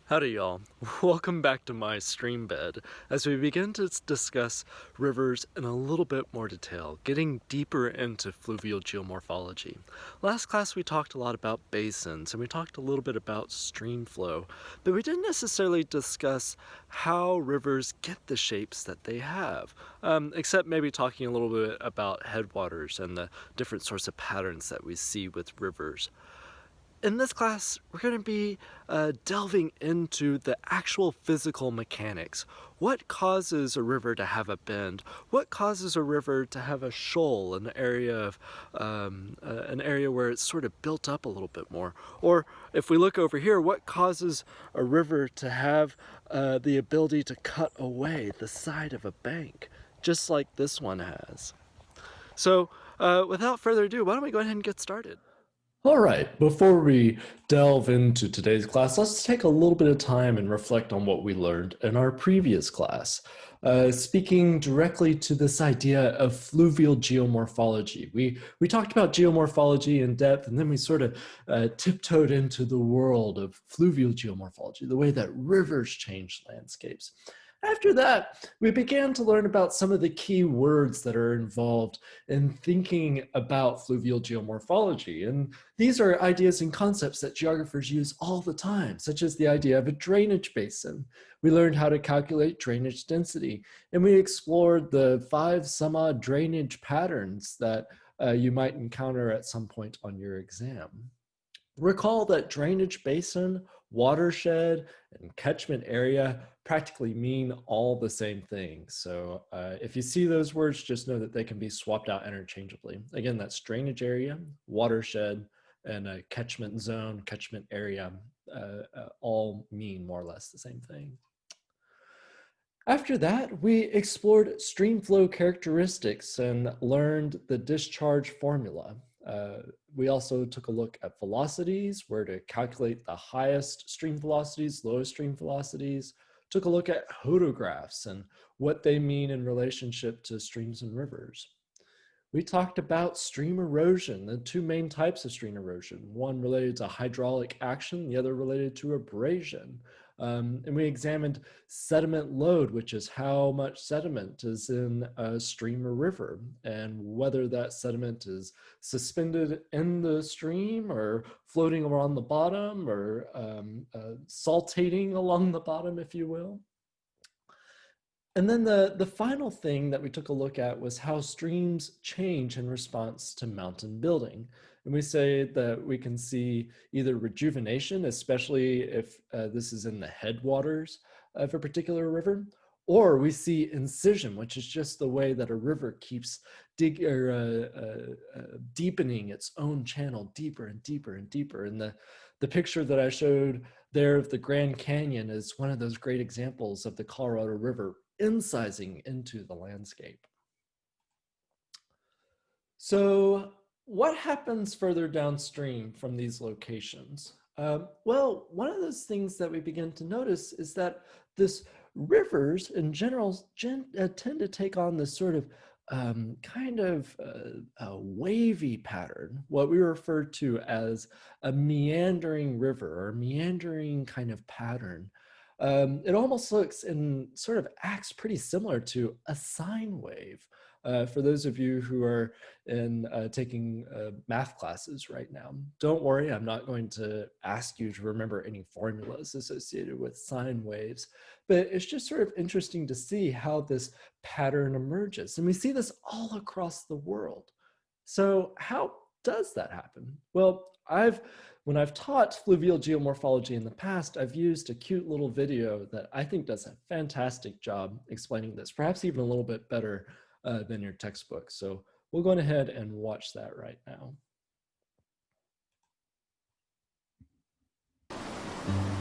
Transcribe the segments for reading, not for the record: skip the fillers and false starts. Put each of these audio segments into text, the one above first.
Howdy y'all, welcome back to my stream bed as we begin to discuss rivers in a little bit more detail, getting deeper into fluvial geomorphology. Last class we talked a lot about basins and we talked a little bit about stream flow, but we didn't necessarily discuss how rivers get the shapes that they have, except maybe talking a little bit about headwaters and the different sorts of patterns that we see with rivers. In this class, we're going to be delving into the actual physical mechanics. What causes a river to have a bend? What causes a river to have a shoal, an area where it's sort of built up a little bit more? Or if we look over here, what causes a river to have the ability to cut away the side of a bank, just like this one has? So without further ado, why don't we go ahead and get started? All right, before we delve into today's class, let's take a little bit of time and reflect on what we learned in our previous class. Speaking directly to this idea of fluvial geomorphology. We talked about geomorphology in depth, and then we sort of tiptoed into the world of fluvial geomorphology, the way that rivers change landscapes. After that, we began to learn about some of the key words that are involved in thinking about fluvial geomorphology. And these are ideas and concepts that geographers use all the time, such as the idea of a drainage basin. We learned how to calculate drainage density, and we explored the 5 some odd drainage patterns that you might encounter at some point on your exam. Recall that drainage basin, watershed, and catchment area practically mean all the same thing. So if you see those words, just know that they can be swapped out interchangeably. Again, that's drainage area, watershed, and a catchment zone, catchment area, all mean more or less the same thing. After that, we explored stream flow characteristics and learned the discharge formula. We also took a look at velocities, where to calculate the highest stream velocities, lowest stream velocities, took a look at hodographs and what they mean in relationship to streams and rivers. We talked about stream erosion, the 2 main types of stream erosion, one related to hydraulic action, the other related to abrasion. And we examined sediment load, which is how much sediment is in a stream or river, and whether that sediment is suspended in the stream or floating around the bottom or saltating along the bottom, if you will. And then the final thing that we took a look at was how streams change in response to mountain building. And we say that we can see either rejuvenation, especially if this is in the headwaters of a particular river, or we see incision, which is just the way that a river keeps deepening its own channel deeper and deeper and deeper. And the picture that I showed there of the Grand Canyon is one of those great examples of the Colorado River incising into the landscape. So what happens further downstream from these locations? Well, one of those things that we begin to notice is that rivers in general tend to take on this sort of a wavy pattern, what we refer to as a meandering river or meandering kind of pattern. It almost looks and sort of acts pretty similar to a sine wave. For those of you who are taking math classes right now, don't worry, I'm not going to ask you to remember any formulas associated with sine waves, but it's just sort of interesting to see how this pattern emerges. And we see this all across the world. So how does that happen? Well, when I've taught fluvial geomorphology in the past, I've used a cute little video that I think does a fantastic job explaining this, perhaps even a little bit better than your textbook. So we'll go ahead and watch that right now.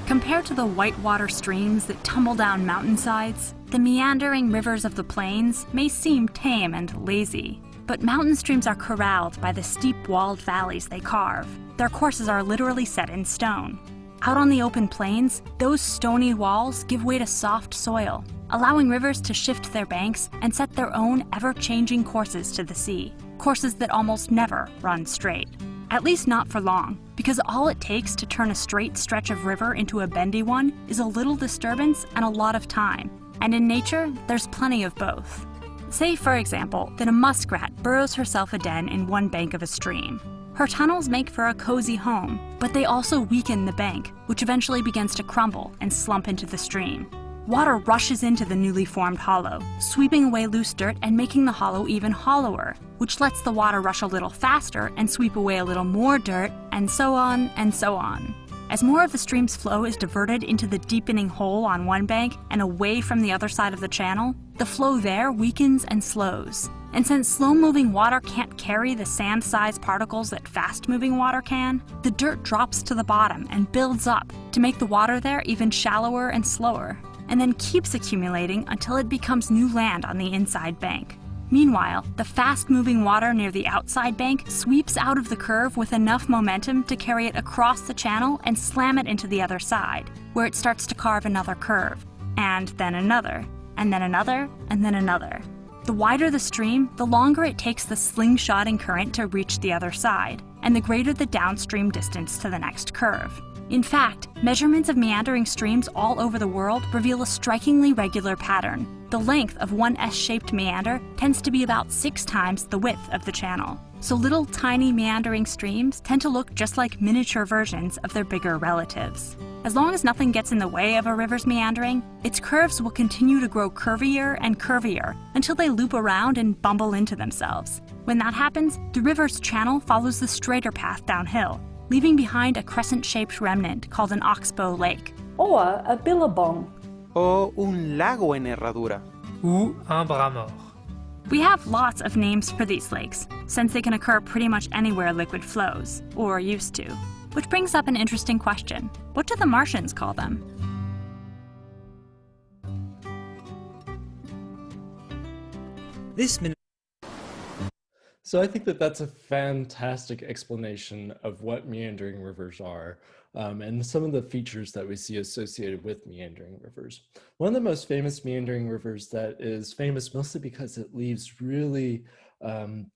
Compared to the whitewater streams that tumble down mountainsides, the meandering rivers of the plains may seem tame and lazy. But mountain streams are corralled by the steep walled valleys they carve. Their courses are literally set in stone. Out on the open plains, those stony walls give way to soft soil, allowing rivers to shift their banks and set their own ever-changing courses to the sea, courses that almost never run straight. At least not for long, because all it takes to turn a straight stretch of river into a bendy one is a little disturbance and a lot of time. And in nature, there's plenty of both. Say, for example, that a muskrat burrows herself a den in one bank of a stream. Her tunnels make for a cozy home, but they also weaken the bank, which eventually begins to crumble and slump into the stream. Water rushes into the newly formed hollow, sweeping away loose dirt and making the hollow even hollower, which lets the water rush a little faster and sweep away a little more dirt, and so on and so on. As more of the stream's flow is diverted into the deepening hole on one bank and away from the other side of the channel, the flow there weakens and slows. And since slow-moving water can't carry the sand-sized particles that fast-moving water can, the dirt drops to the bottom and builds up to make the water there even shallower and slower, and then keeps accumulating until it becomes new land on the inside bank. Meanwhile, the fast-moving water near the outside bank sweeps out of the curve with enough momentum to carry it across the channel and slam it into the other side, where it starts to carve another curve, and then another, and then another, and then another. The wider the stream, the longer it takes the slingshotting current to reach the other side, and the greater the downstream distance to the next curve. In fact, measurements of meandering streams all over the world reveal a strikingly regular pattern. The length of one S-shaped meander tends to be about 6 times the width of the channel. So little tiny meandering streams tend to look just like miniature versions of their bigger relatives. As long as nothing gets in the way of a river's meandering, its curves will continue to grow curvier and curvier until they loop around and bumble into themselves. When that happens, the river's channel follows the straighter path downhill, leaving behind a crescent-shaped remnant called an oxbow lake. Or a billabong. O un lago en herradura. Ou un bras mort. We have lots of names for these lakes, since they can occur pretty much anywhere liquid flows, or used to. Which brings up an interesting question. What do the Martians call them? This minute. So I think that that's a fantastic explanation of what meandering rivers are, and some of the features that we see associated with meandering rivers. One of the most famous meandering rivers that is famous mostly because it leaves really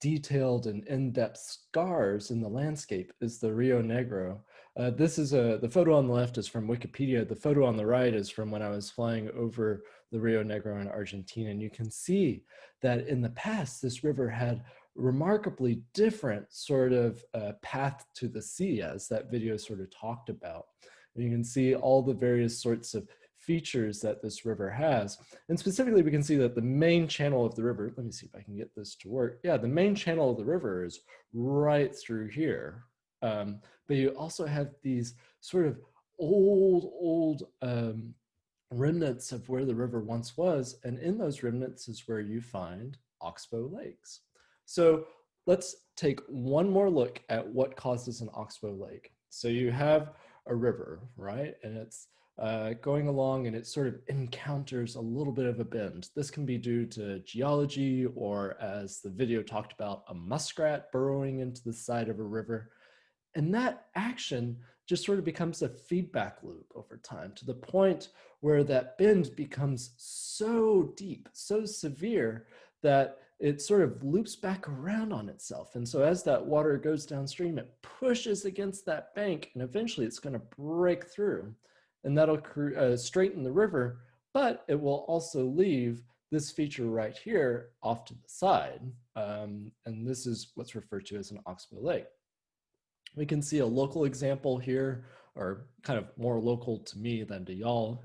detailed and in-depth scars in the landscape is the Rio Negro. The photo on the left is from Wikipedia. The photo on the right is from when I was flying over the Rio Negro in Argentina. And you can see that in the past, this river had remarkably different sort of path to the sea, as that video sort of talked about. And you can see all the various sorts of features that this river has. And specifically, we can see that the main channel of the river, let me see if I can get this to work. Yeah, the main channel of the river is right through here. But you also have these sort of old remnants of where the river once was. And in those remnants is where you find oxbow lakes. So let's take one more look at what causes an oxbow lake. So you have a river, right? And it's going along and it sort of encounters a little bit of a bend. This can be due to geology, or as the video talked about, a muskrat burrowing into the side of a river. And that action just sort of becomes a feedback loop over time, to the point where that bend becomes so deep, so severe, that it sort of loops back around on itself. And so as that water goes downstream, it pushes against that bank, and eventually it's going to break through. And that'll straighten the river, but it will also leave this feature right here off to the side. And this is what's referred to as an oxbow lake. We can see a local example here, or kind of more local to me than to y'all,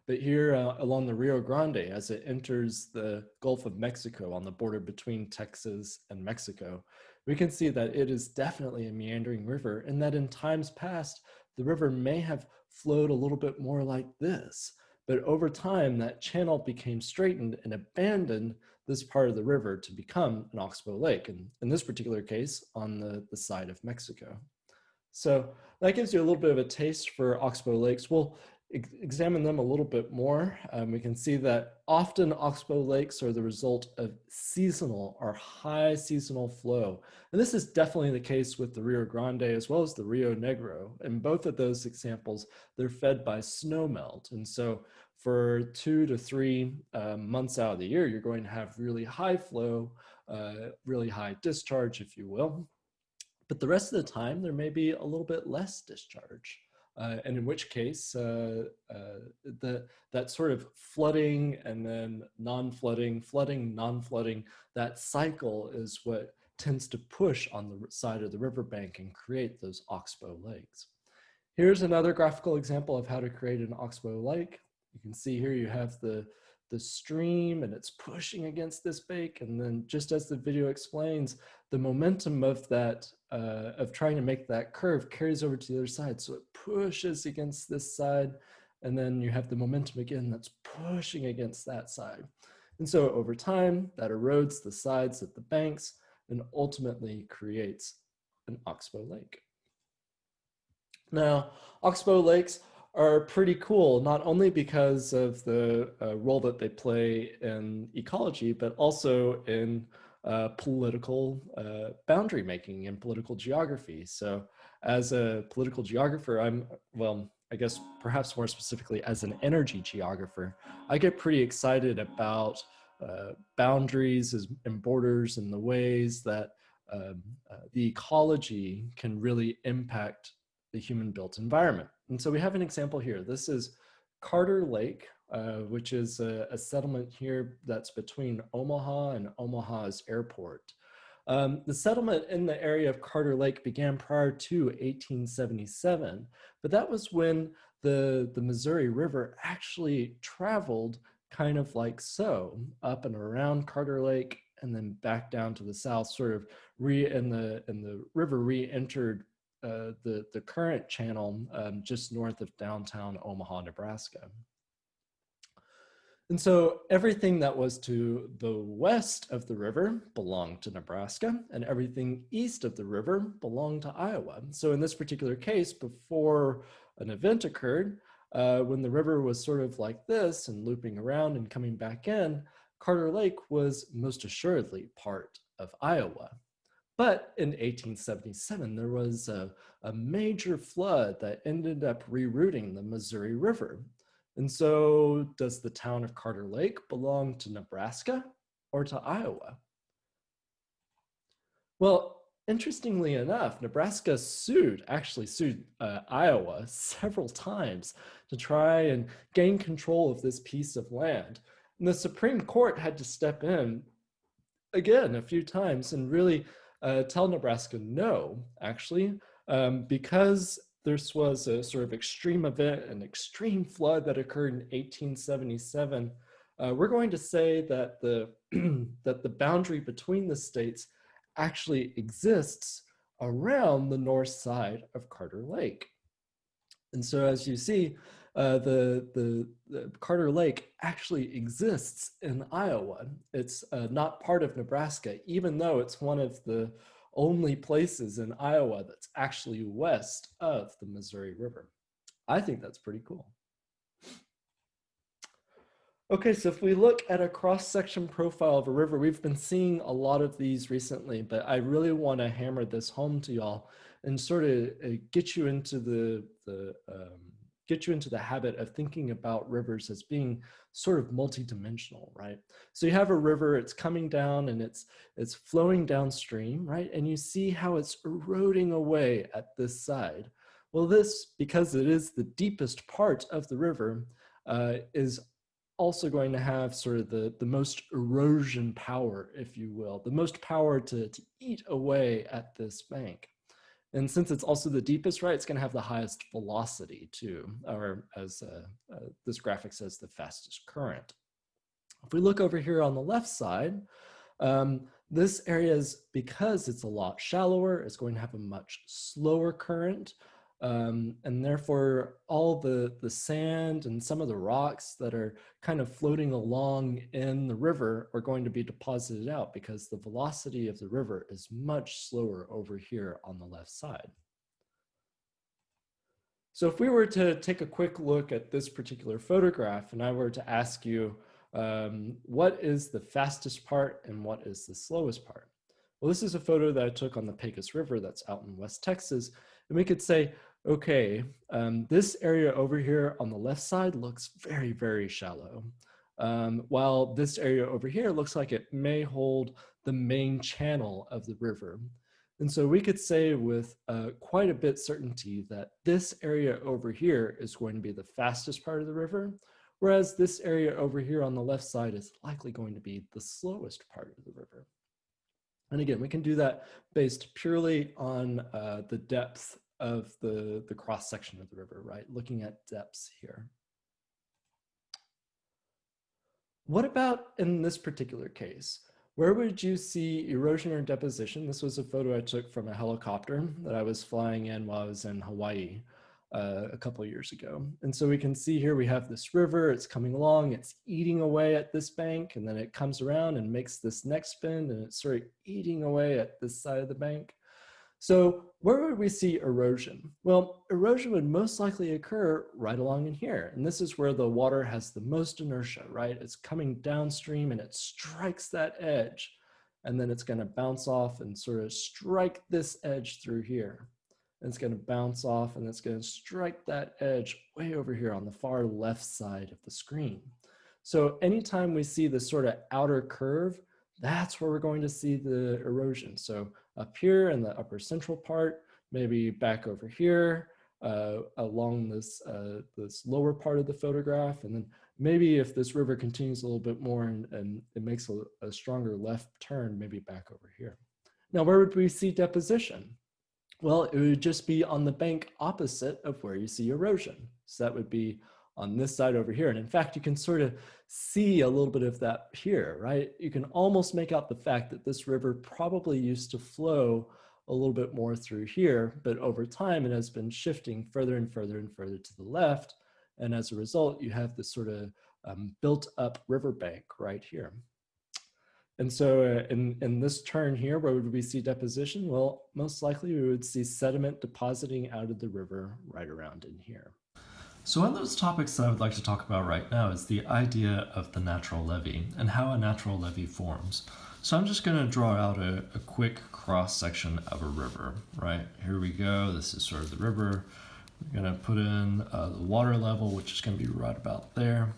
but here along the Rio Grande, as it enters the Gulf of Mexico on the border between Texas and Mexico, we can see that it is definitely a meandering river, and that in times past, the river may have flowed a little bit more like this. But over time, that channel became straightened and abandoned this part of the river to become an oxbow lake, and in this particular case, on the side of Mexico. So that gives you a little bit of a taste for oxbow lakes. We'll examine them a little bit more. We can see that often oxbow lakes are the result of seasonal or high seasonal flow. And this is definitely the case with the Rio Grande as well as the Rio Negro. In both of those examples, they're fed by snowmelt. And so for 2 to 3 months out of the year, you're going to have really high flow, really high discharge, if you will. But the rest of the time, there may be a little bit less discharge. And in which case, that sort of flooding and then non-flooding, flooding, non-flooding, that cycle is what tends to push on the side of the riverbank and create those oxbow lakes. Here's another graphical example of how to create an oxbow lake. You can see here you have the stream and it's pushing against this bank, and then just as the video explains, the momentum of that of trying to make that curve carries over to the other side, so it pushes against this side, and then you have the momentum again that's pushing against that side. And so over time that erodes the sides of the banks and ultimately creates an oxbow lake. Now, oxbow lakes are pretty cool, not only because of the role that they play in ecology, but also in political boundary making and political geography. So as a political geographer, I guess perhaps more specifically as an energy geographer, I get pretty excited about boundaries and borders and the ways that the ecology can really impact the human-built environment. And so we have an example here. This is Carter Lake, which is a settlement here that's between Omaha and Omaha's airport. The settlement in the area of Carter Lake began prior to 1877, but that was when the Missouri River actually traveled kind of like so, up and around Carter Lake, and then back down to the south, sort of and the river re-entered the current channel just north of downtown Omaha, Nebraska. And so everything that was to the west of the river belonged to Nebraska, and everything east of the river belonged to Iowa. So in this particular case, before an event occurred, when the river was sort of like this and looping around and coming back in, Carter Lake was most assuredly part of Iowa. But in 1877, there was a major flood that ended up rerouting the Missouri River. And so does the town of Carter Lake belong to Nebraska or to Iowa? Well, interestingly enough, Nebraska actually sued Iowa several times to try and gain control of this piece of land. And the Supreme Court had to step in again a few times and really tell Nebraska no, actually, because this was a sort of extreme event, an extreme flood that occurred in 1877. We're going to say that that the boundary between the states actually exists around the north side of Carter Lake. And so as you see, the Carter Lake actually exists in Iowa. It's not part of Nebraska, even though it's one of the only places in Iowa that's actually west of the Missouri River. I think that's pretty cool. Okay, so if we look at a cross-section profile of a river, we've been seeing a lot of these recently, but I really want to hammer this home to y'all and sort of get you into the habit of thinking about rivers as being sort of multidimensional, right? So you have a river, it's coming down and it's flowing downstream, right? And you see how it's eroding away at this side. Well, this, because it is the deepest part of the river, is also going to have sort of the most erosion power, if you will, the most power to eat away at this bank. And since it's also the deepest, right, it's going to have the highest velocity too, or as this graphic says, the fastest current. If we look over here on the left side, this area is, because it's a lot shallower, it's going to have a much slower current. And therefore all the sand and some of the rocks that are kind of floating along in the river are going to be deposited out because the velocity of the river is much slower over here on the left side. So if we were to take a quick look at this particular photograph and I were to ask you, what is the fastest part and what is the slowest part? Well, this is a photo that I took on the Pecos River that's out in West Texas. And we could say, okay, this area over here on the left side looks very, very shallow. While this area over here looks like it may hold the main channel of the river. And so we could say with quite a bit certainty that this area over here is going to be the fastest part of the river, whereas this area over here on the left side is likely going to be the slowest part of the river. And again, we can do that based purely on the depth of the cross section of the river, right? Looking at depths here. What about in this particular case? Where would you see erosion or deposition? This was a photo I took from a helicopter that I was flying in while I was in Hawaii a couple of years ago. And so we can see here we have this river, it's coming along, it's eating away at this bank, and then it comes around and makes this next bend, and it's sort of eating away at this side of the bank. So where would we see erosion? Well, erosion would most likely occur right along in here. And this is where the water has the most inertia, right? It's coming downstream and it strikes that edge. And then it's going to bounce off and sort of strike this edge through here. And it's going to bounce off and it's going to strike that edge way over here on the far left side of the screen. So anytime we see this sort of outer curve, that's where we're going to see the erosion. So up here in the upper central part, maybe back over here along this, this lower part of the photograph. And then maybe if this river continues a little bit more and it makes a stronger left turn, maybe back over here. Now, where would we see deposition? Well, it would just be on the bank opposite of where you see erosion. So that would be on this side over here. And in fact, you can sort of see a little bit of that here, right? You can almost make out the fact that this river probably used to flow a little bit more through here, but over time it has been shifting further and further and further to the left. And as a result, you have this sort of built up riverbank right here. And so in this turn here, where would we see deposition? Well, most likely we would see sediment depositing out of the river right around in here. So one of those topics that I would like to talk about right now is the idea of the natural levee and how a natural levee forms. So I'm just going to draw out a quick cross section of a river, right? Here we go. This is sort of the river. We're going to put in the water level, which is going to be right about there.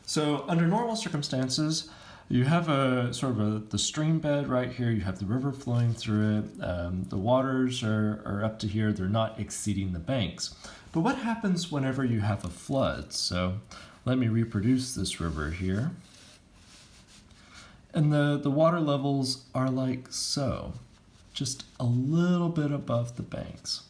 So under normal circumstances, you have a sort of the stream bed right here. You have the river flowing through it. The waters are up to here. They're not exceeding the banks. But what happens whenever you have a flood? So let me reproduce this river here. And the water levels are like so, just a little bit above the banks.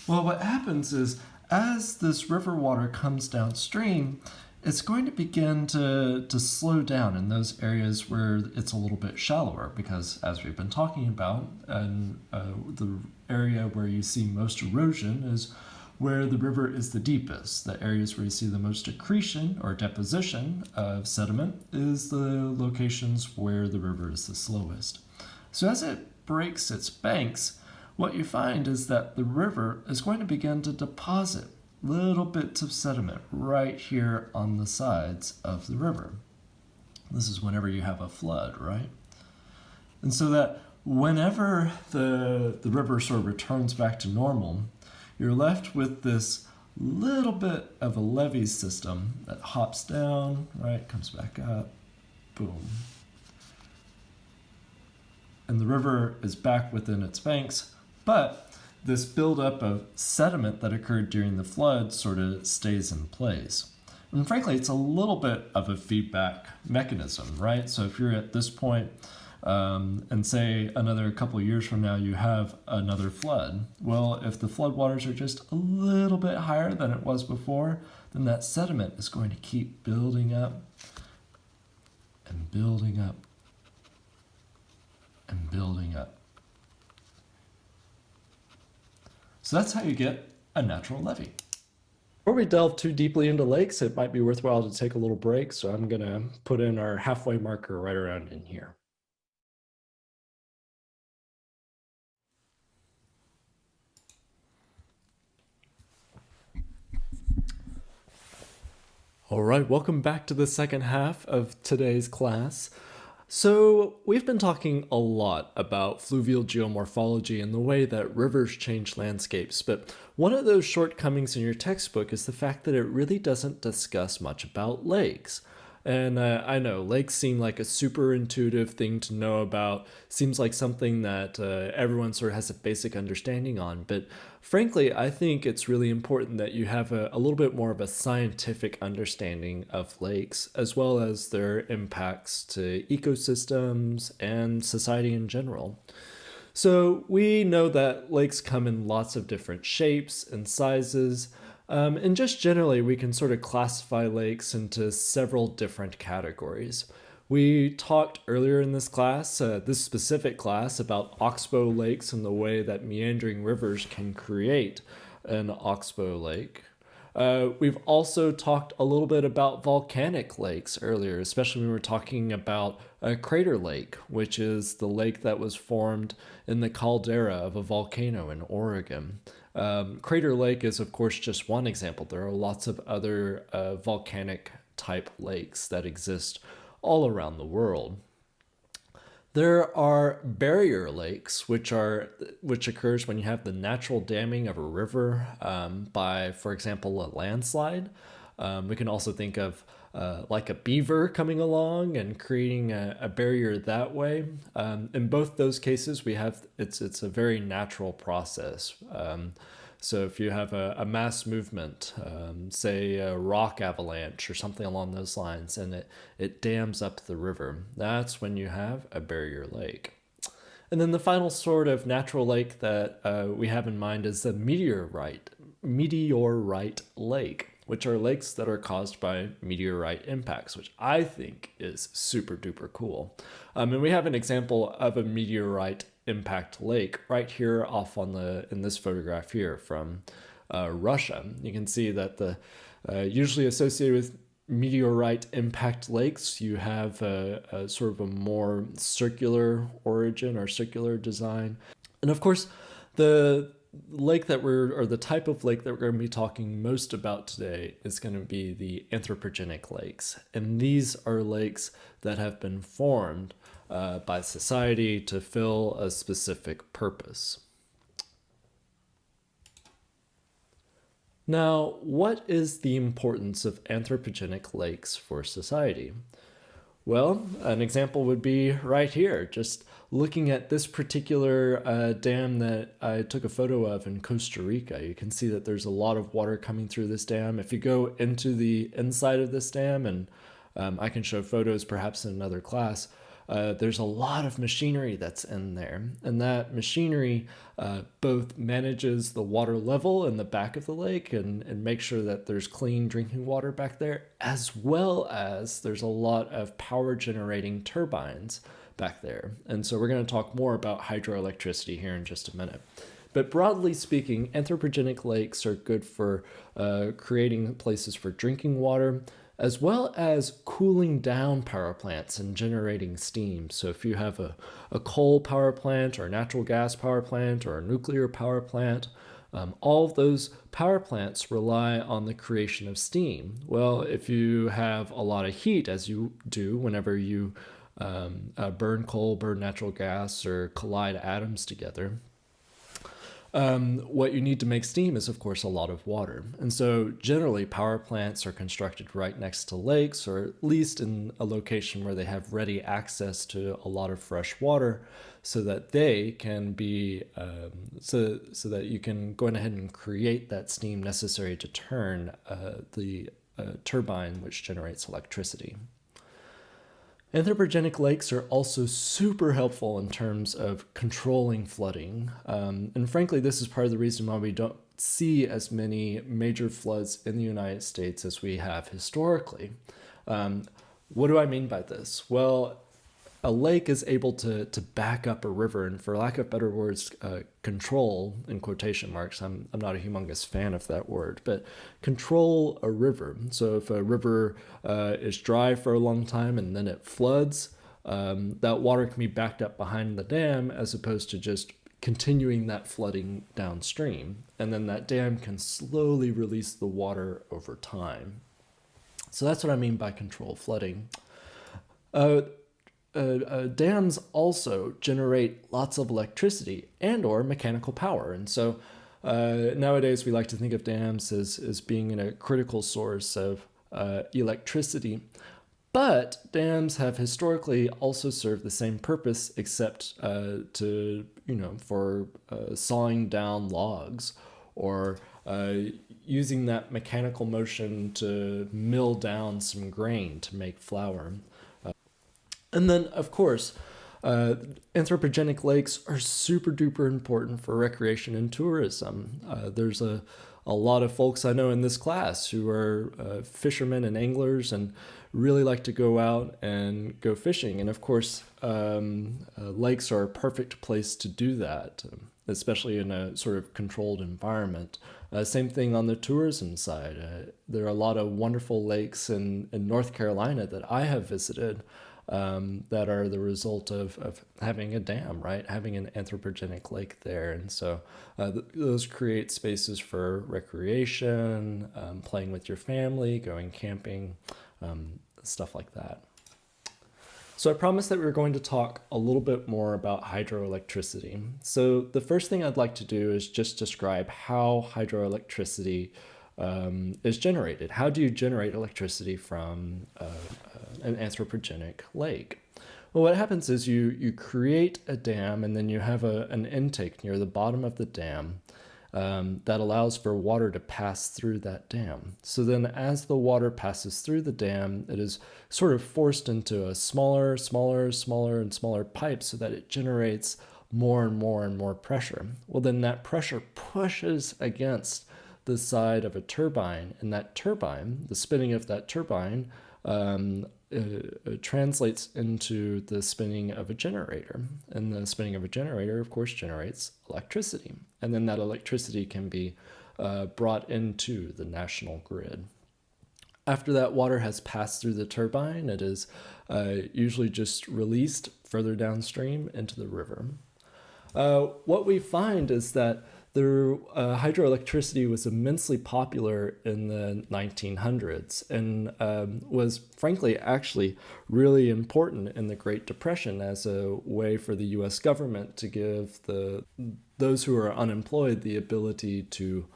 Well, what happens is as this river water comes downstream, it's going to begin to slow down in those areas where it's a little bit shallower, because as we've been talking about, and the area where you see most erosion is where the river is the deepest. The areas where you see the most accretion or deposition of sediment is the locations where the river is the slowest. So as it breaks its banks, what you find is that the river is going to begin to deposit little bits of sediment right here on the sides of the river. This is whenever you have a flood, right? And so that whenever the river sort of returns back to normal, you're left with this little bit of a levee system that hops down, right, comes back up, boom. And the river is back within its banks, but this buildup of sediment that occurred during the flood sort of stays in place. And frankly, it's a little bit of a feedback mechanism, right? So if you're at this point, and say another couple of years from now you have another flood. Well, if the floodwaters are just a little bit higher than it was before, then that sediment is going to keep building up and building up and building up. So that's how you get a natural levee. Before we delve too deeply into lakes, it might be worthwhile to take a little break. So I'm going to put in our halfway marker right around in here. All right, welcome back to the second half of today's class. So we've been talking a lot about fluvial geomorphology and the way that rivers change landscapes, but one of those shortcomings in your textbook is the fact that it really doesn't discuss much about lakes. And I know lakes seem like a super intuitive thing to know about, seems like something that everyone sort of has a basic understanding on. But frankly, I think it's really important that you have a little bit more of a scientific understanding of lakes, as well as their impacts to ecosystems and society in general. So we know that lakes come in lots of different shapes and sizes. And just generally, we can sort of classify lakes into several different categories. We talked earlier in this class, this specific class, about oxbow lakes and the way that meandering rivers can create an oxbow lake. We've also talked a little bit about volcanic lakes earlier, especially when we were talking about a crater lake, which is the lake that was formed in the caldera of a volcano in Oregon. Crater Lake is, of course, just one example. There are lots of other volcanic type lakes that exist all around the world. There are barrier lakes, which occurs when you have the natural damming of a river by, for example, a landslide. We can also think of like a beaver coming along and creating a barrier that way. In both those cases, it's a very natural process. So if you have a mass movement, say a rock avalanche or something along those lines, and it dams up the river, that's when you have a barrier lake. And then the final sort of natural lake that we have in mind is the meteorite lake, which are lakes that are caused by meteorite impacts, which I think is super duper cool. And we have an example of a meteorite impact lake right here off in this photograph here from Russia. You can see that the usually associated with meteorite impact lakes, you have a sort of a more circular origin or circular design. And of course, the type of lake that we're going to be talking most about today is going to be the anthropogenic lakes. And these are lakes that have been formed by society to fill a specific purpose. Now, what is the importance of anthropogenic lakes for society? Well, an example would be right here, just looking at this particular dam that I took a photo of in Costa Rica. You can see that there's a lot of water coming through this dam. If you go into the inside of this dam, and I can show photos perhaps in another class, there's a lot of machinery that's in there, and that machinery both manages the water level in the back of the lake and makes sure that there's clean drinking water back there, as well as there's a lot of power generating turbines back there. And so we're going to talk more about hydroelectricity here in just a minute. But broadly speaking, anthropogenic lakes are good for creating places for drinking water, as well as cooling down power plants and generating steam. So if you have a coal power plant or a natural gas power plant or a nuclear power plant, all of those power plants rely on the creation of steam. Well, if you have a lot of heat, as you do whenever you burn coal, burn natural gas, or collide atoms together, what you need to make steam is, of course, a lot of water. And so generally power plants are constructed right next to lakes, or at least in a location where they have ready access to a lot of fresh water, so that they can be, so that you can go ahead and create that steam necessary to turn the turbine which generates electricity. Anthropogenic lakes are also super helpful in terms of controlling flooding. And frankly, this is part of the reason why we don't see as many major floods in the United States as we have historically. What do I mean by this? Well, a lake is able to back up a river, and for lack of better words, control, in quotation marks, I'm not a humongous fan of that word, but control a river. So if a river is dry for a long time and then it floods, that water can be backed up behind the dam as opposed to just continuing that flooding downstream. And then that dam can slowly release the water over time. So that's what I mean by control flooding. Dams also generate lots of electricity and or mechanical power. And so nowadays we like to think of dams as being a critical source of electricity. But dams have historically also served the same purpose, except for sawing down logs or using that mechanical motion to mill down some grain to make flour. And then, of course, anthropogenic lakes are super duper important for recreation and tourism. There's a lot of folks I know in this class who are fishermen and anglers and really like to go out and go fishing. And of course, lakes are a perfect place to do that, especially in a sort of controlled environment. Same thing on the tourism side. There are a lot of wonderful lakes in North Carolina that I have visited that are the result of having a dam, right? Having an anthropogenic lake there. And so those create spaces for recreation, playing with your family, going camping, stuff like that. So I promised that we were going to talk a little bit more about hydroelectricity. So the first thing I'd like to do is just describe how hydroelectricity is generated. How do you generate electricity from an anthropogenic lake? Well, what happens is you create a dam and then you have an intake near the bottom of the dam that allows for water to pass through that dam. So then as the water passes through the dam, it is sort of forced into a smaller and smaller pipe so that it generates more and more pressure. Well, then that pressure pushes against the side of a turbine, and that turbine, the spinning of that turbine, translates into the spinning of a generator. And the spinning of a generator, of course, generates electricity. And then that electricity can be brought into the national grid. After that water has passed through the turbine, it is usually just released further downstream into the river. What we find is that hydroelectricity was immensely popular in the 1900s and was frankly actually really important in the Great Depression as a way for the US government to give those who are unemployed the ability to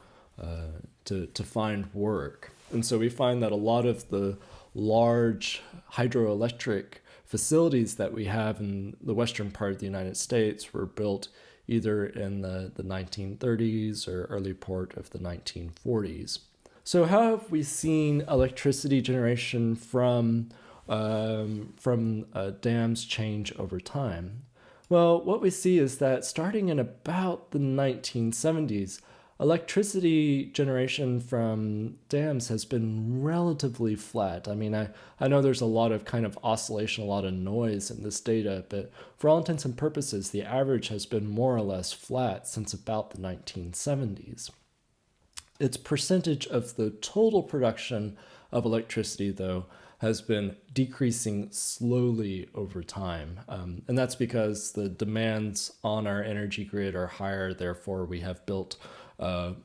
find work. And so we find that a lot of the large hydroelectric facilities that we have in the western part of the United States were built either in the 1930s or early part of the 1940s. So how have we seen electricity generation from dams change over time? Well, what we see is that starting in about the 1970s, electricity generation from dams has been relatively flat. I mean, I know there's a lot of kind of oscillation, a lot of noise in this data, but for all intents and purposes, the average has been more or less flat since about the 1970s. Its percentage of the total production of electricity, though, has been decreasing slowly over time. And that's because the demands on our energy grid are higher, therefore we have built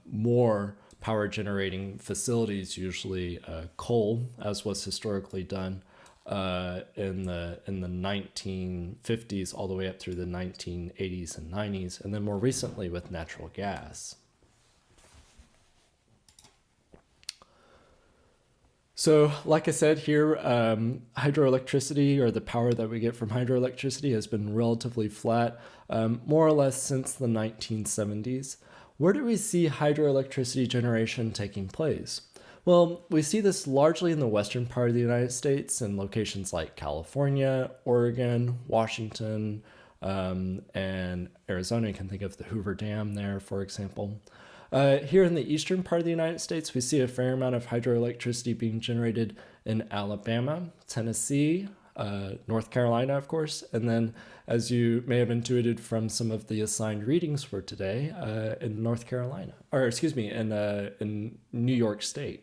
more power generating facilities, usually coal, as was historically done in the 1950s all the way up through the 1980s and 90s, and then more recently with natural gas. So, like I said here, hydroelectricity, or the power that we get from hydroelectricity, has been relatively flat, more or less since the 1970s. Where do we see hydroelectricity generation taking place? Well, we see this largely in the western part of the United States in locations like California, Oregon, Washington, and Arizona. You can think of the Hoover Dam there, for example. Here in the eastern part of the United States, we see a fair amount of hydroelectricity being generated in Alabama, Tennessee, North Carolina, of course, and then, as you may have intuited from some of the assigned readings for today, in North Carolina, or excuse me, in New York State.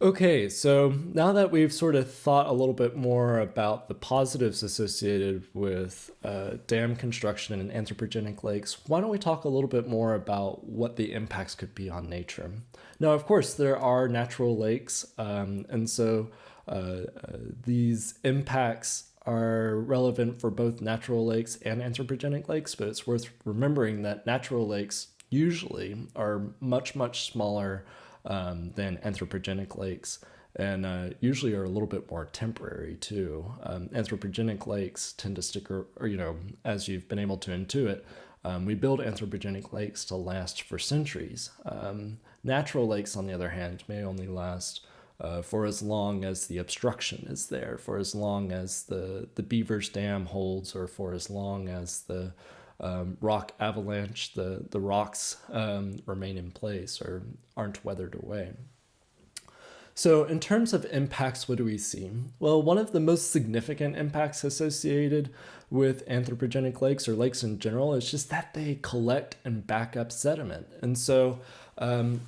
Okay, so now that we've sort of thought a little bit more about the positives associated with dam construction and anthropogenic lakes, why don't we talk a little bit more about what the impacts could be on nature? Now, of course, there are natural lakes, and so these impacts are relevant for both natural lakes and anthropogenic lakes, but it's worth remembering that natural lakes usually are much, much smaller than anthropogenic lakes, and usually are a little bit more temporary too. Anthropogenic lakes tend to stick, as you've been able to intuit, we build anthropogenic lakes to last for centuries. Natural lakes, on the other hand, may only last for as long as the obstruction is there, for as long as the Beavers Dam holds, or for as long as the rock avalanche, the rocks remain in place or aren't weathered away. So in terms of impacts, what do we see? Well, one of the most significant impacts associated with anthropogenic lakes, or lakes in general, is just that they collect and back up sediment. And so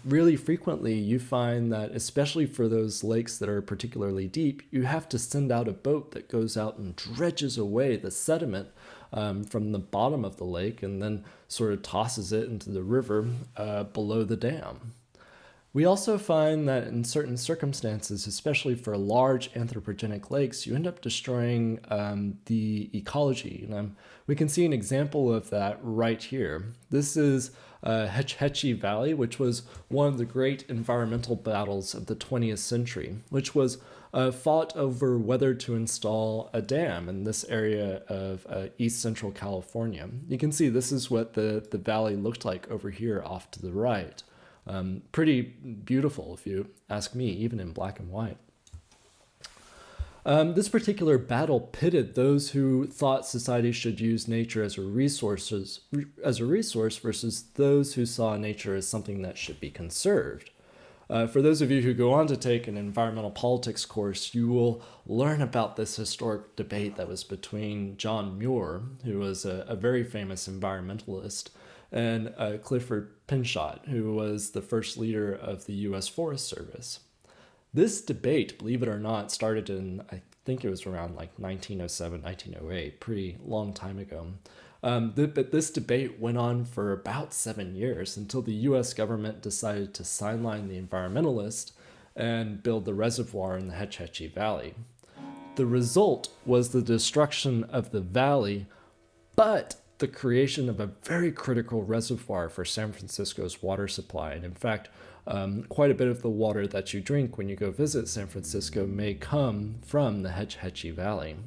really frequently you find that, especially for those lakes that are particularly deep, you have to send out a boat that goes out and dredges away the sediment from the bottom of the lake and then sort of tosses it into the river below the dam. We also find that in certain circumstances, especially for large anthropogenic lakes, you end up destroying the ecology. And we can see an example of that right here. This is Hetch Hetchy Valley, which was one of the great environmental battles of the 20th century, which was fought over whether to install a dam in this area of East Central California. You can see this is what the valley looked like over here off to the right. Pretty beautiful, if you ask me, even in black and white. This particular battle pitted those who thought society should use nature as a resource versus those who saw nature as something that should be conserved. For those of you who go on to take an environmental politics course, you will learn about this historic debate that was between John Muir, who was a very famous environmentalist, and Clifford Pinchot, who was the first leader of the U.S. Forest Service. This debate, believe it or not, started in, I think it was around like 1907, 1908, pretty long time ago. But this debate went on for about 7 years until the U.S. government decided to sideline the environmentalist and build the reservoir in the Hetch Hetchy Valley. The result was the destruction of the valley, but the creation of a very critical reservoir for San Francisco's water supply. And in fact, quite a bit of the water that you drink when you go visit San Francisco may come from the Hetch Hetchy Valley.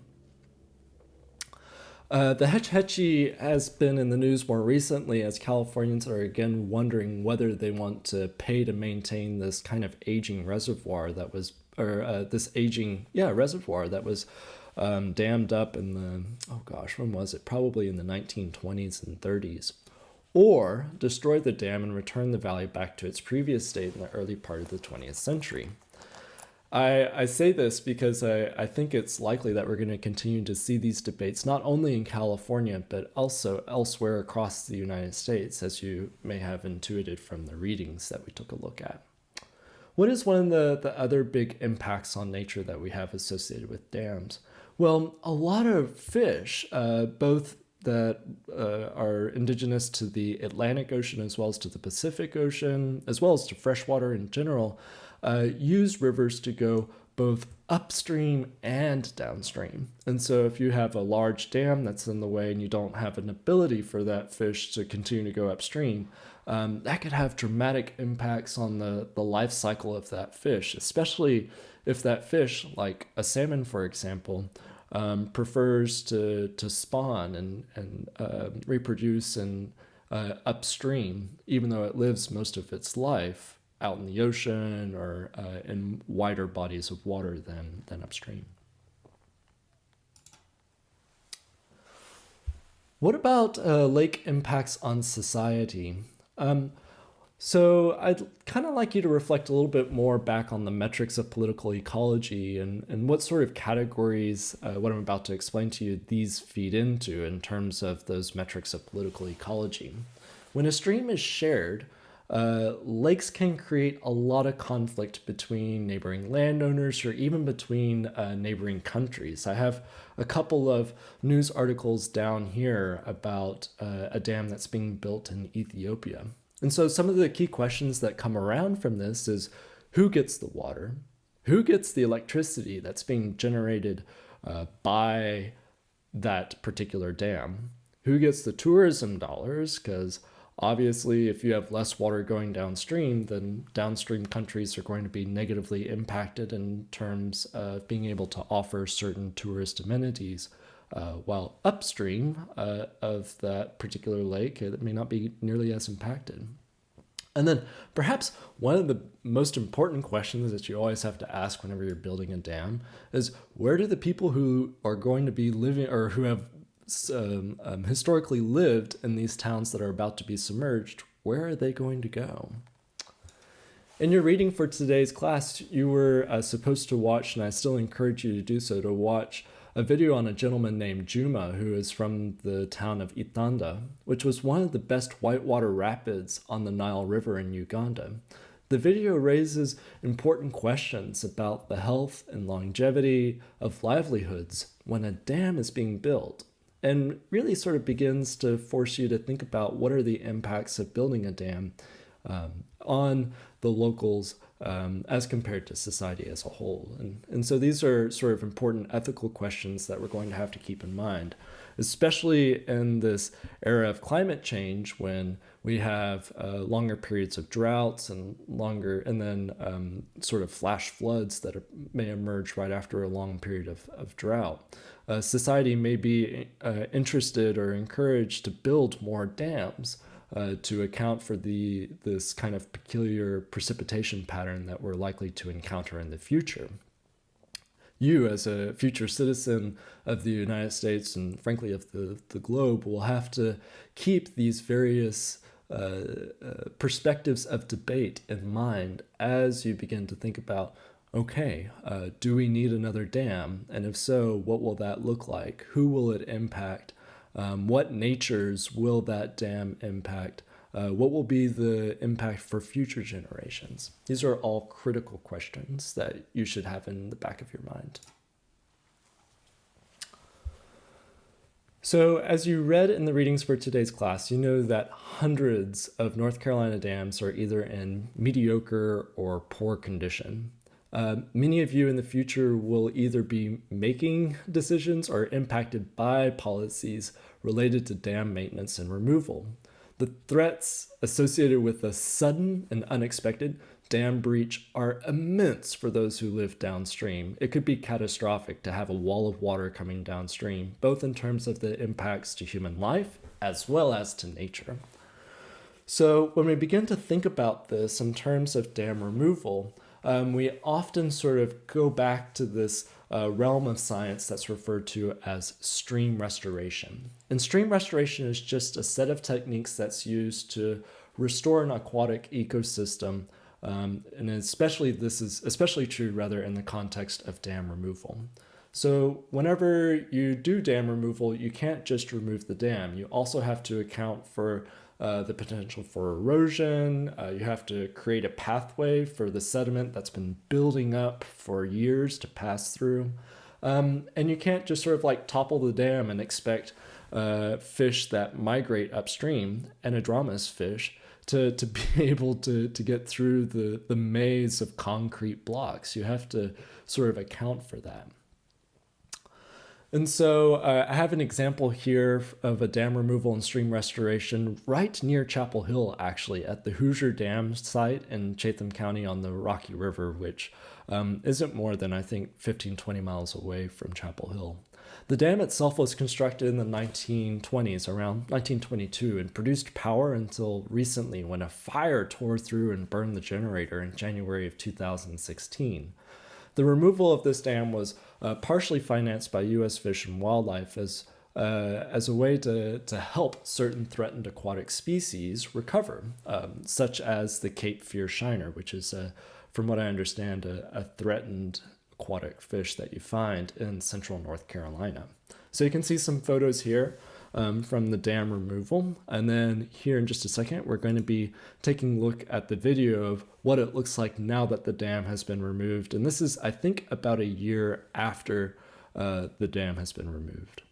The Hetch Hetchy has been in the news more recently as Californians are again wondering whether they want to pay to maintain this kind of aging reservoir that was, reservoir that was dammed up in when was it? Probably in the 1920s and 30s. Or destroy the dam and return the valley back to its previous state in the early part of the 20th century. I say this because I think it's likely that we're going to continue to see these debates not only in California, but also elsewhere across the United States, as you may have intuited from the readings that we took a look at. What is one of the other big impacts on nature that we have associated with dams? Well, a lot of fish, both that are indigenous to the Atlantic Ocean as well as to the Pacific Ocean, as well as to freshwater in general, use rivers to go both upstream and downstream. And so if you have a large dam that's in the way and you don't have an ability for that fish to continue to go upstream, that could have dramatic impacts on the life cycle of that fish, especially if that fish, like a salmon, for example, prefers to spawn and reproduce and upstream, even though it lives most of its life out in the ocean or in wider bodies of water than upstream. What about lake impacts on society? So I'd kind of like you to reflect a little bit more back on the metrics of political ecology and what sort of categories, what I'm about to explain to you, these feed into in terms of those metrics of political ecology. When a stream is shared, lakes can create a lot of conflict between neighboring landowners or even between neighboring countries. I have a couple of news articles down here about a dam that's being built in Ethiopia. And so some of the key questions that come around from this is who gets the water? Who gets the electricity that's being generated by that particular dam? Who gets the tourism dollars? Because Obviously, if you have less water going downstream, then downstream countries are going to be negatively impacted in terms of being able to offer certain tourist amenities, while upstream of that particular lake, it may not be nearly as impacted. And then perhaps one of the most important questions that you always have to ask whenever you're building a dam is, where do the people who are going to be living or who have historically lived in these towns that are about to be submerged, where are they going to go? In your reading for today's class, you were supposed to watch, and I still encourage you to do so, to watch a video on a gentleman named Juma, who is from the town of Itanda, which was one of the best whitewater rapids on the Nile River in Uganda. The video raises important questions about the health and longevity of livelihoods when a dam is being built, and really sort of begins to force you to think about what are the impacts of building a dam on the locals as compared to society as a whole. And so these are sort of important ethical questions that we're going to have to keep in mind, especially in this era of climate change when we have longer periods of droughts and then sort of flash floods that may emerge right after a long period of drought. Society may be interested or encouraged to build more dams to account for this kind of peculiar precipitation pattern that we're likely to encounter in the future. You, as a future citizen of the United States and frankly of the globe, will have to keep these various perspectives of debate in mind as you begin to think about, okay, do we need another dam? And if so, what will that look like? Who will it impact? What natures will that dam impact? What will be the impact for future generations? These are all critical questions that you should have in the back of your mind. So as you read in the readings for today's class, you know that hundreds of North Carolina dams are either in mediocre or poor condition. Many of you in the future will either be making decisions or impacted by policies related to dam maintenance and removal. The threats associated with a sudden and unexpected dam breach are immense for those who live downstream. It could be catastrophic to have a wall of water coming downstream, both in terms of the impacts to human life as well as to nature. So when we begin to think about this in terms of dam removal, we often sort of go back to this realm of science that's referred to as stream restoration. And stream restoration is just a set of techniques that's used to restore an aquatic ecosystem, and especially this is especially true rather in the context of dam removal. So whenever you do dam removal, you can't just remove the dam. You also have to account for the potential for erosion. You have to create a pathway for the sediment that's been building up for years to pass through. And you can't just sort of like topple the dam and expect fish that migrate upstream, anadromous fish, to be able to get through the maze of concrete blocks. You have to sort of account for that. And so I have an example here of a dam removal and stream restoration right near Chapel Hill, actually, at the Hoosier Dam site in Chatham County on the Rocky River, which isn't more than, I think, 15-20 miles away from Chapel Hill. The dam itself was constructed in the 1920s, around 1922, and produced power until recently when a fire tore through and burned the generator in January of 2016. The removal of this dam was partially financed by U.S. Fish and Wildlife as a way to help certain threatened aquatic species recover, such as the Cape Fear Shiner, which is, from what I understand, a threatened aquatic fish that you find in central North Carolina. So you can see some photos here from the dam removal. And then here in just a second, we're going to be taking a look at the video of what it looks like now that the dam has been removed. And this is, I think, about a year after the dam has been removed.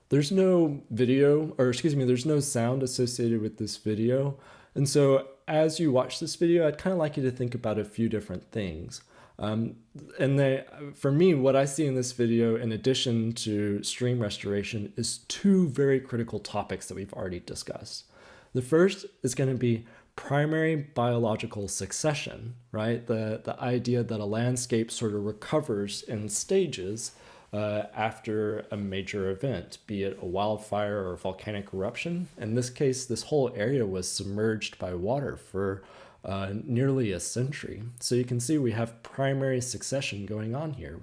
There's no there's no sound associated with this video. And so as you watch this video, I'd kind of like you to think about a few different things. And for me, what I see in this video, in addition to stream restoration, is two very critical topics that we've already discussed. The first is going to be primary biological succession, right? The idea that a landscape sort of recovers in stages after a major event, be it a wildfire or a volcanic eruption. In this case, this whole area was submerged by water for nearly a century. So you can see we have primary succession going on here.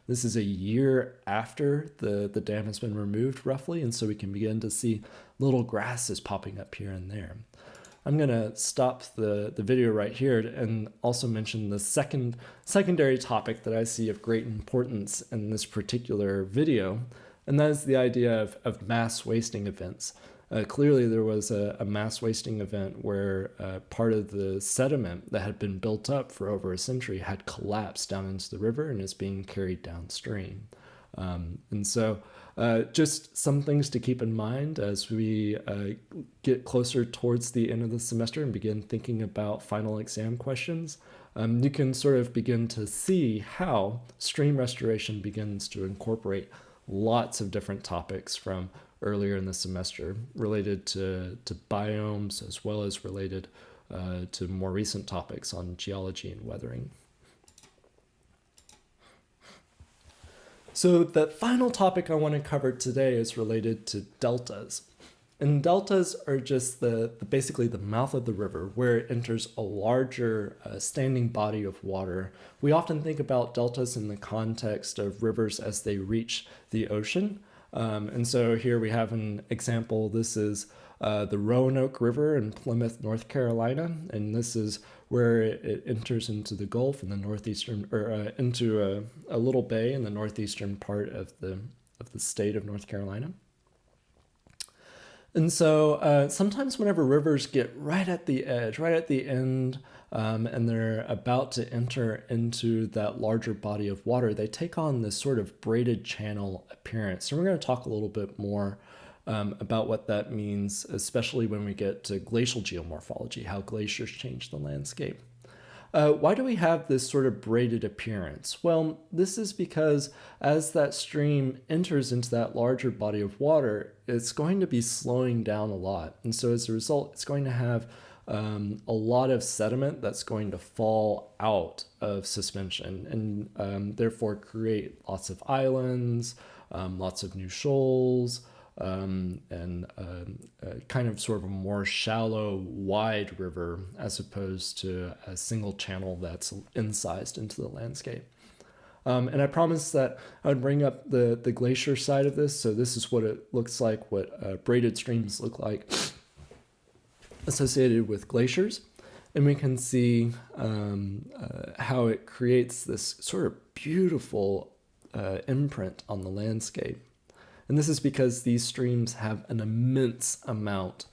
This is a year after the dam has been removed, roughly, and so we can begin to see little grasses popping up here and there. I'm going to stop the video right here and also mention the secondary topic that I see of great importance in this particular video, and that is the idea of mass wasting events. Clearly, there was a mass wasting event where part of the sediment that had been built up for over a century had collapsed down into the river and is being carried downstream. And so just some things to keep in mind as we get closer towards the end of the semester and begin thinking about final exam questions. You can sort of begin to see how stream restoration begins to incorporate lots of different topics from earlier in the semester related to biomes, as well as related to more recent topics on geology and weathering. So the final topic I want to cover today is related to deltas. And deltas are just basically the mouth of the river where it enters a larger standing body of water. We often think about deltas in the context of rivers as they reach the ocean. And so here we have an example. This is the Roanoke River in Plymouth, North Carolina, and this is where it enters into the Gulf in the northeastern, or into a little bay in the northeastern part of the state of North Carolina. And so sometimes whenever rivers get right at the edge, right at the end, and they're about to enter into that larger body of water, they take on this sort of braided channel appearance. And we're going to talk a little bit more about what that means, especially when we get to glacial geomorphology, how glaciers change the landscape. Why do we have this sort of braided appearance? Well, this is because as that stream enters into that larger body of water, it's going to be slowing down a lot. And so as a result, it's going to have a lot of sediment that's going to fall out of suspension and therefore create lots of islands, lots of new shoals, and kind of sort of a more shallow, wide river as opposed to a single channel that's incised into the landscape. And I promised that I would bring up the glacier side of this. So this is what it looks like, what braided streams look like associated with glaciers. And we can see how it creates this sort of beautiful imprint on the landscape. And this is because these streams have an immense amount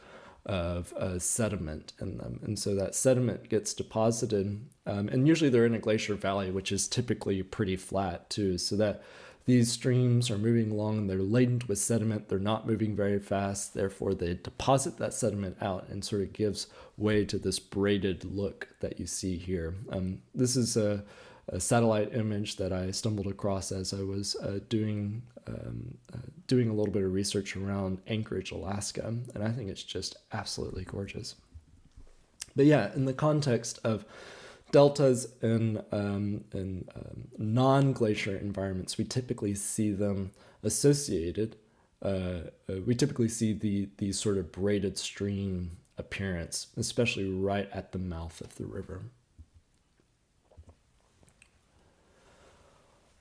of sediment in them. And so that sediment gets deposited, and usually they're in a glacier valley, which is typically pretty flat too, so that these streams are moving along and they're laden with sediment. They're not moving very fast. Therefore, they deposit that sediment out and sort of gives way to this braided look that you see here. This is a satellite image that I stumbled across as I was doing a little bit of research around Anchorage, Alaska, and I think it's just absolutely gorgeous. But yeah, in the context of deltas in non-glacier environments, we typically see them associated. We typically see these sort of braided stream appearance, especially right at the mouth of the river.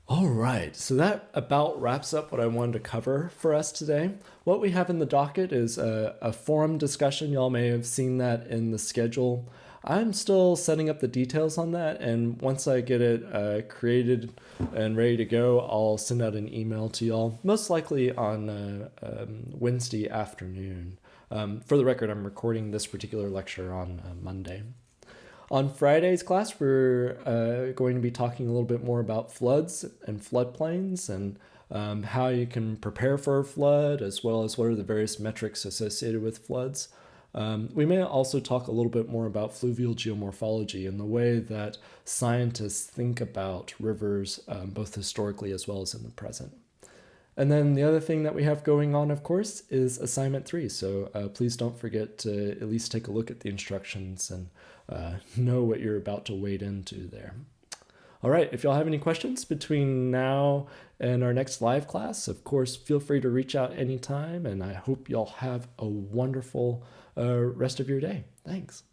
All right, so that about wraps up what I wanted to cover for us today. What we have in the docket is a forum discussion. Y'all may have seen that in the schedule. I'm still setting up the details on that, and once I get it created and ready to go, I'll send out an email to y'all, most likely on Wednesday afternoon. For the record, I'm recording this particular lecture on Monday. On Friday's class, we're going to be talking a little bit more about floods and floodplains and how you can prepare for a flood, as well as what are the various metrics associated with floods. We may also talk a little bit more about fluvial geomorphology and the way that scientists think about rivers, both historically as well as in the present. And then the other thing that we have going on, of course, is assignment 3. So please don't forget to at least take a look at the instructions and know what you're about to wade into there. All right, if y'all have any questions between now and our next live class, of course, feel free to reach out anytime, and I hope y'all have a wonderful rest of your day. Thanks.